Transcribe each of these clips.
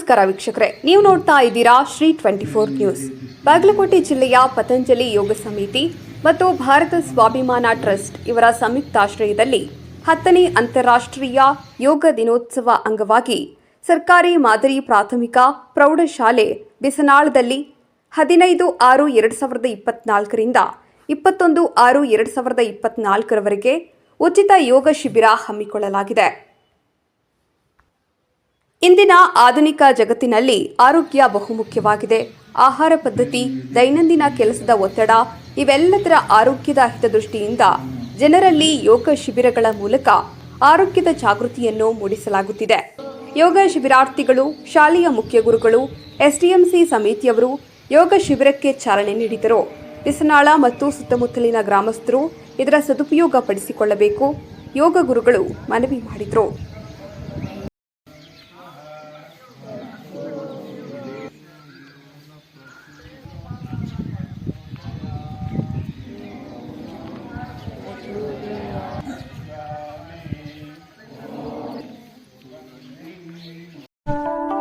ನಮಸ್ಕಾರ ವೀಕ್ಷಕರೇ, ನೀವು ನೋಡ್ತಾ ಇದ್ದೀರಾ ಶ್ರೀ 24 ನ್ಯೂಸ್. ಬಾಗಲಕೋಟೆ ಜಿಲ್ಲೆಯ ಪತಂಜಲಿ ಯೋಗ ಸಮಿತಿ ಮತ್ತು ಭಾರತ ಸ್ವಾಭಿಮಾನ ಟ್ರಸ್ಟ್ ಇವರ ಸಂಯುಕ್ತಾಶ್ರಯದಲ್ಲಿ 10ನೇ ಅಂತಾರಾಷ್ಟ್ರೀಯ ಯೋಗ ದಿನೋತ್ಸವ ಅಂಗವಾಗಿ ಸರ್ಕಾರಿ ಮಾದರಿ ಪ್ರಾಥಮಿಕ ಪ್ರೌಢಶಾಲೆ ಬಿಸನಾಳದಲ್ಲಿ 15/6/2024 ರಿಂದ 21/6/2024 ರವರೆಗೆ ಉಚಿತ ಯೋಗ ಶಿಬಿರ ಹಮ್ಮಿಕೊಳ್ಳಲಾಗಿದೆ. ಇಂದಿನ ಆಧುನಿಕ ಜಗತ್ತಿನಲ್ಲಿ ಆರೋಗ್ಯ ಬಹುಮುಖ್ಯವಾಗಿದೆ. ಆಹಾರ ಪದ್ಧತಿ, ದೈನಂದಿನ ಕೆಲಸದ ಒತ್ತಡ ಇವೆಲ್ಲದರ ಆರೋಗ್ಯದ ಹಿತದೃಷ್ಟಿಯಿಂದ ಜನರಲ್ಲಿ ಯೋಗ ಶಿಬಿರಗಳ ಮೂಲಕ ಆರೋಗ್ಯದ ಜಾಗೃತಿಯನ್ನು ಮೂಡಿಸಲಾಗುತ್ತಿದೆ. ಯೋಗ ಶಿಬಿರಾರ್ಥಿಗಳು, ಶಾಲೆಯ ಮುಖ್ಯ ಗುರುಗಳು, ಎಸ್ಡಿಎಂಸಿ ಸಮಿತಿಯವರು ಯೋಗ ಶಿಬಿರಕ್ಕೆ ಚಾಲನೆ ನೀಡಿದರು. ಬಿಸನಾಳ ಮತ್ತು ಸುತ್ತಮುತ್ತಲಿನ ಗ್ರಾಮಸ್ಥರು ಇದರ ಸದುಪಯೋಗ ಪಡಿಸಿಕೊಳ್ಳಬೇಕು ಯೋಗ ಗುರುಗಳು ಮನವಿ ಮಾಡಿದರು.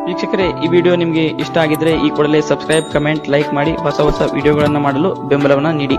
ವೀಕ್ಷಕರೇ, ಈ ವಿಡಿಯೋ ನಿಮಗೆ ಇಷ್ಟ ಆಗಿದ್ರೆ ಈ ಕೂಡಲೇ ಸಬ್ಸ್ಕ್ರೈಬ್, ಕಮೆಂಟ್, ಲೈಕ್ ಮಾಡಿ ಹೊಸ ವಿಡಿಯೋಗಳನ್ನು ಮಾಡಲು ಬೆಂಬಲವನ್ನು ನೀಡಿ.